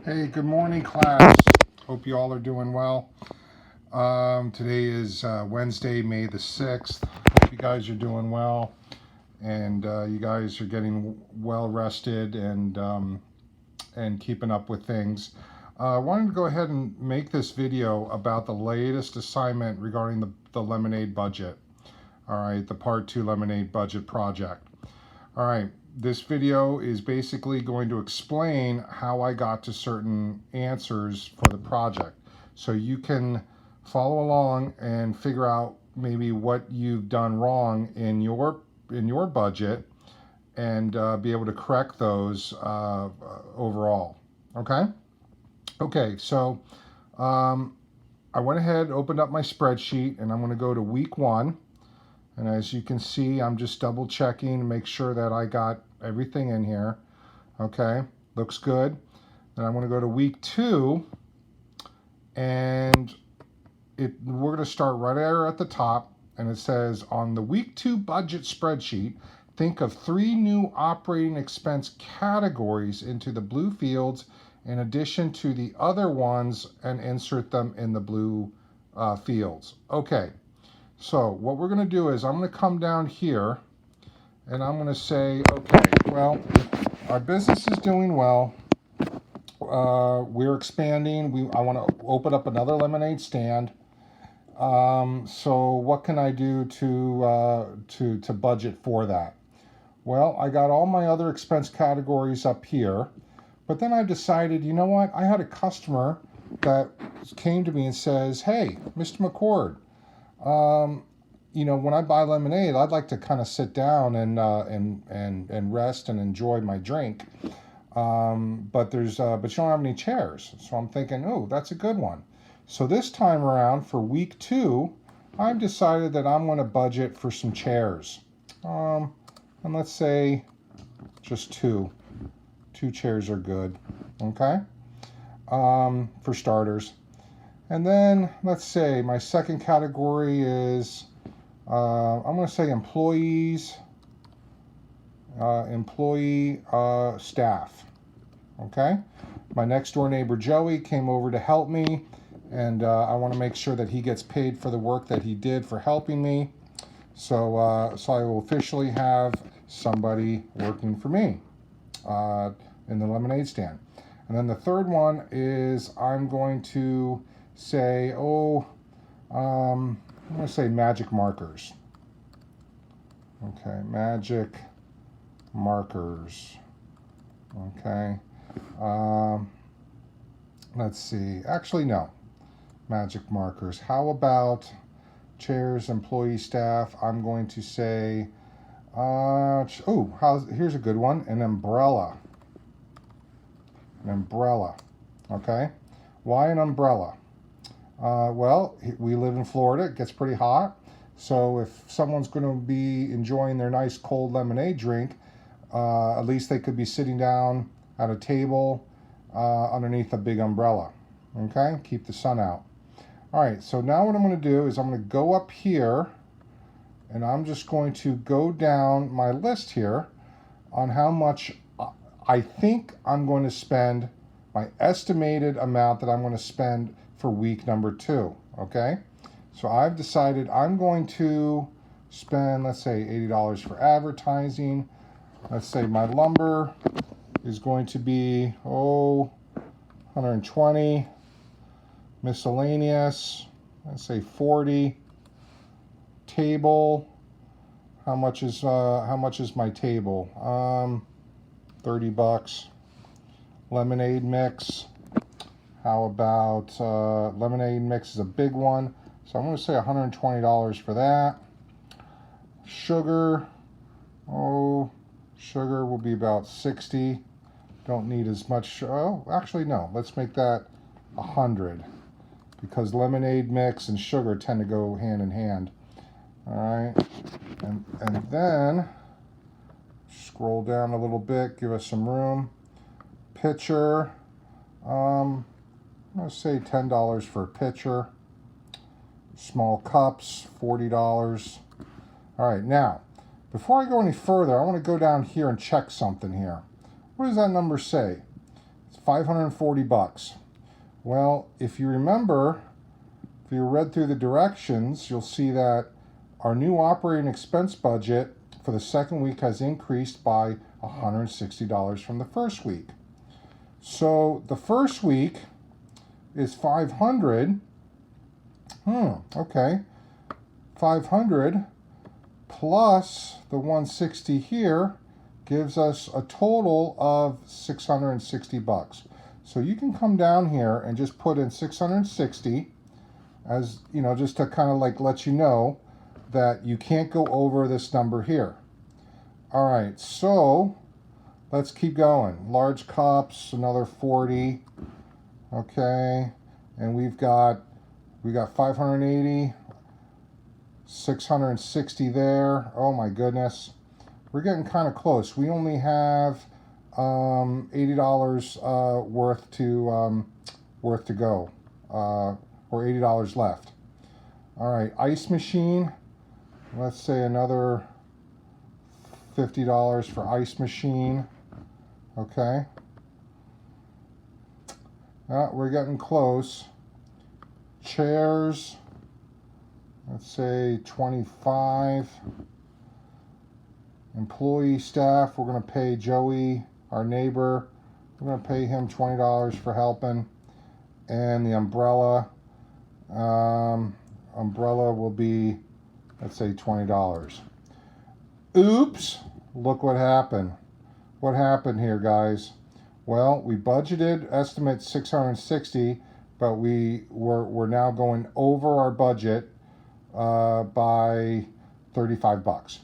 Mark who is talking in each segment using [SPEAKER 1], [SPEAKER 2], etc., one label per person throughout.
[SPEAKER 1] Hey, good morning, class. Hope you all are doing well. Today is Wednesday, May the 6th. Hope you guys are doing well and you guys are getting well rested and keeping up with things. I wanted to go ahead and make this video about the latest assignment regarding the Lemonade budget. All right, the Part 2 Lemonade budget project. All right, this video is basically going to explain how I got to certain answers for the project. So you can follow along and figure out maybe what you've done wrong in your budget and be able to correct those overall. Okay? Okay, so I went ahead, opened up my spreadsheet, and I'm going to go to week 1. And as you can see, I'm just double checking to make sure that I got everything in here. Okay, looks good. Then I'm going to go to week 2, and we're going to start right there at the top. And it says, on the week 2 budget spreadsheet, think of 3 new operating expense categories into the blue fields in addition to the other ones and insert them in the blue fields. Okay. So what we're going to do is I'm going to come down here and I'm going to say, okay, well, our business is doing well. We're expanding. I want to open up another lemonade stand. So what can I do to budget for that? Well, I got all my other expense categories up here, but then I decided, you know what? I had a customer that came to me and says, hey, Mr. McCord, when I buy lemonade, I'd like to kind of sit down and rest and enjoy my drink. But you don't have any chairs. So I'm thinking, oh, that's a good one. So this time around for week 2, I've decided that I'm going to budget for some chairs. And let's say just 2. 2 chairs are good. Okay. For starters. And then let's say my second category is I'm going to say employee staff. Okay. My next door neighbor Joey came over to help me, and I want to make sure that he gets paid for the work that he did for helping me. So I will officially have somebody working for me in the lemonade stand. And then the third one is I'm going to say, I'm going to say magic markers. Okay, magic markers. Okay. Let's see. Actually, no. Magic markers. How about chairs, employee staff? I'm going to say, here's a good one. An umbrella. An umbrella. Okay. Why an umbrella? Well, we live in Florida. It gets pretty hot. So if someone's going to be enjoying their nice cold lemonade drink, at least they could be sitting down at a table underneath a big umbrella. Okay? Keep the sun out. All right, so now what I'm going to do is I'm going to go up here, and I'm just going to go down my list here on how much I think I'm going to spend, my estimated amount that I'm going to spend for week number 2, okay? So I've decided I'm going to spend, let's say, $80 for advertising. Let's say my lumber is going to be, 120. Miscellaneous, let's say 40. Table, how much is my table? $30. Lemonade mix. How about lemonade mix is a big one, so I'm going to say $120 for that. Sugar, sugar will be about 60. Don't need as much. Oh, actually no. Let's make that 100 because lemonade mix and sugar tend to go hand in hand. All right, and then scroll down a little bit, give us some room. Pitcher, I'm going to say $10 for a pitcher. Small cups, $40. All right, now, before I go any further, I want to go down here and check something here. What does that number say? It's 540 bucks. Well, if you remember, if you read through the directions, you'll see that our new operating expense budget for the second week has increased by $160 from the first week. So the first week is 500. Okay. 500 plus the 160 here gives us a total of 660 bucks. So you can come down here and just put in 660 as, just to kind of like let you know that you can't go over this number here. All right, so let's keep going. Large cups, another 40. Okay, and we've got 580, 660 there. Oh my goodness, we're getting kind of close. We only have $80 worth to go, or $80 left. All right, ice machine. Let's say another $50 for ice machine. Okay. We're getting close. Chairs. Let's say 25. Employee staff. We're going to pay Joey, our neighbor. We're going to pay him $20 for helping. And the umbrella. Umbrella will be, let's say, $20. Oops! Look what happened. What happened here, guys? Well, we budgeted estimate 660, but we're now going over our budget by 35 bucks.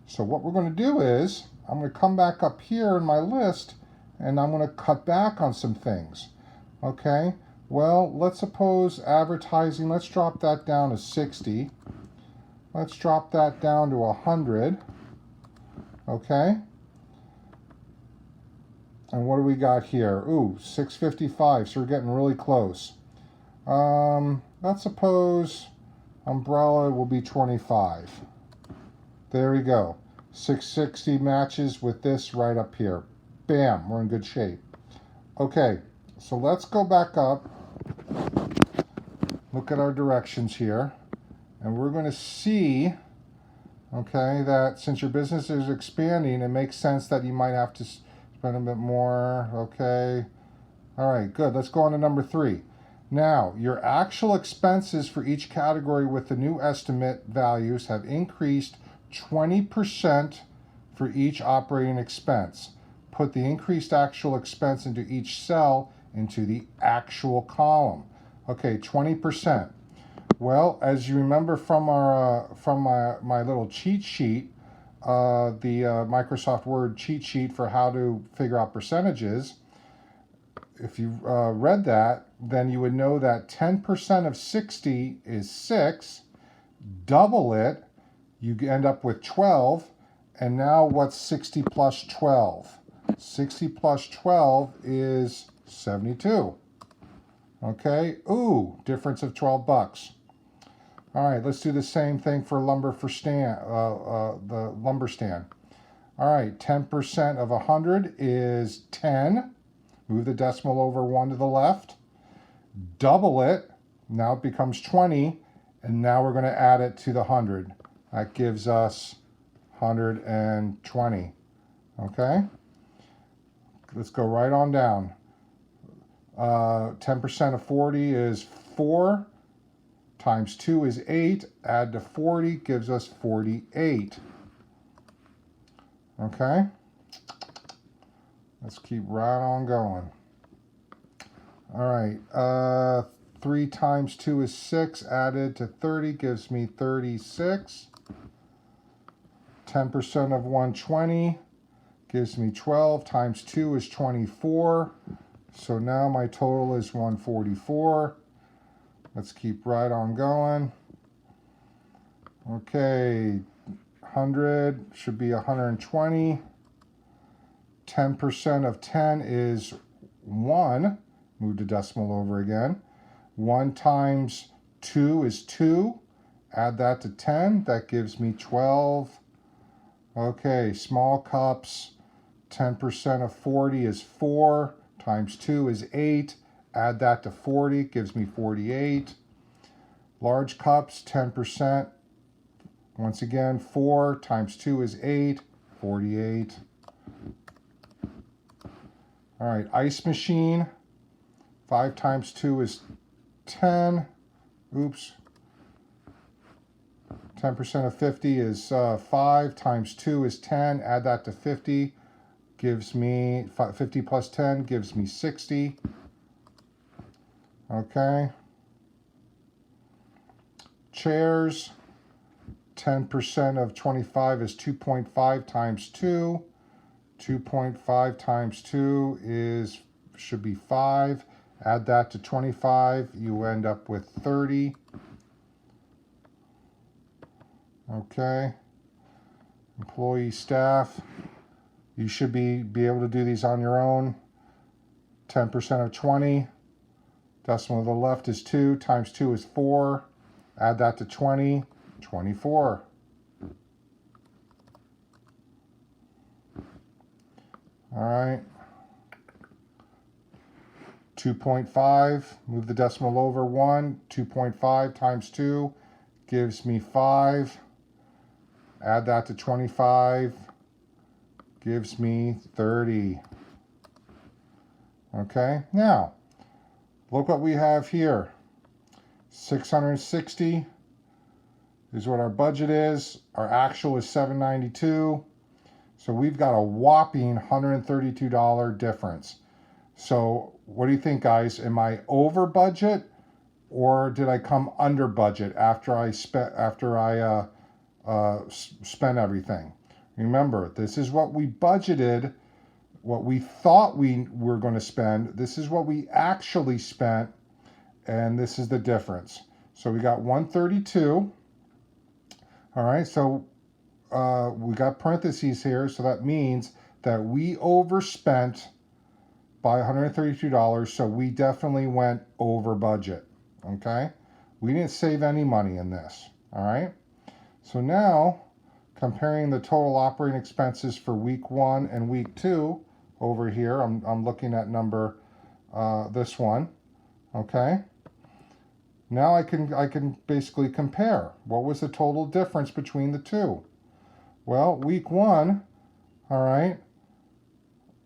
[SPEAKER 1] So what we're going to do is I'm going to come back up here in my list and I'm going to cut back on some things. Okay? Well, let's suppose advertising, let's drop that down to 60. Let's drop that down to 100. Okay? And what do we got here? Ooh, 655, so we're getting really close. Let's suppose umbrella will be 25. There we go. 660 matches with this right up here. Bam, we're in good shape. Okay, so let's go back up. Look at our directions here. And we're going to see, okay, that since your business is expanding, it makes sense that you might have to spend a bit more. Okay. All right, good. Let's go on to number 3. Now, your actual expenses for each category with the new estimate values have increased 20% for each operating expense. Put the increased actual expense into each cell into the actual column. Okay, 20%. Well, as you remember from my little cheat sheet, the Microsoft Word cheat sheet for how to figure out percentages, if you read that, then you would know that 10% of 60 is 6. Double it, you end up with 12. And now what's 60 plus 12? 60 plus 12 is 72. Okay, ooh, difference of 12 bucks. All right, let's do the same thing for lumber for the lumber stand. All right, 10% of 100 is 10. Move the decimal over 1 to the left. Double it. Now it becomes 20. And now we're going to add it to the 100. That gives us 120. Okay? Let's go right on down. 10% of 40 is 4. Times 2 is 8. Add to 40 gives us 48. Okay? Let's keep right on going. All right. 3 times 2 is 6. Added to 30 gives me 36. 10% of 120 gives me 12. Times 2 is 24. So now my total is 144. Let's keep right on going. Okay, 100 should be 120. 10% of 10 is 1. Move the decimal over again. 1 times 2 is 2. Add that to 10. That gives me 12. Okay, small cups. 10% of 40 is 4. times 2 is 8. Add that to 40, gives me 48. Large cups, 10%. Once again, 4 times 2 is 8, 48. All right, ice machine, 5 times 2 is 10. Oops. 10% of 50 is 5 times 2 is 10. Add that to 50. Gives me 50 plus 10 gives me 60. Okay. Chairs, 10% of 25 is 2.5 times 2. 2.5 times 2 should be 5. Add that to 25. You end up with 30. Okay. Employee staff. You should be able to do these on your own. 10% of 20. Decimal to the left is 2. Times 2 is 4. Add that to 20. 24. All right. 2.5. Move the decimal over 1. 2.5 times 2 gives me 5. Add that to 25. Gives me 30. Okay, now look what we have here. 660 is what our budget is. Our actual is 792. So we've got a whopping $132 difference. So what do you think, guys? Am I over budget, or did I come under budget after I spent everything? Remember, this is what we budgeted, what we thought we were going to spend. This is what we actually spent, and this is the difference. So we got 132. All right, so we got parentheses here, so that means that we overspent by $132, so we definitely went over budget. Okay, we didn't save any money in this. All right, so now comparing the total operating expenses for week 1 and week 2 over here, I'm looking at number this one. Okay, now I can basically compare what was the total difference between the two. Well, week 1, all right,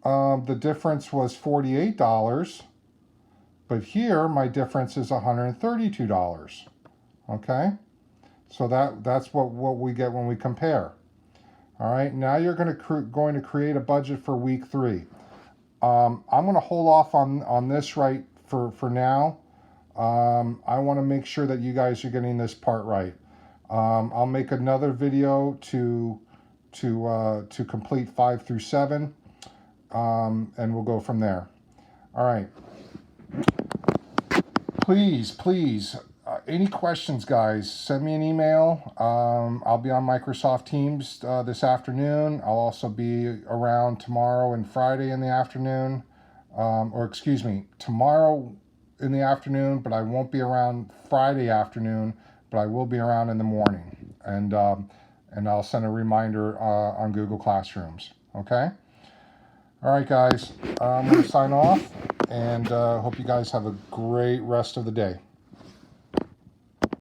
[SPEAKER 1] the difference was $48, but here my difference is $132. Okay, so that's what we get when we compare. All right, now you're going to create a budget for week 3. I'm going to hold off on this right for now. I want to make sure that you guys are getting this part right. I'll make another video to complete 5 through 7, and we'll go from there. All right. Please, any questions, guys, send me an email. I'll be on Microsoft Teams this afternoon. I'll also be around tomorrow and Friday in the afternoon. Tomorrow in the afternoon, but I won't be around Friday afternoon, but I will be around in the morning. And I'll send a reminder on Google Classrooms. Okay? All right, guys. I'm going to sign off, and hope you guys have a great rest of the day.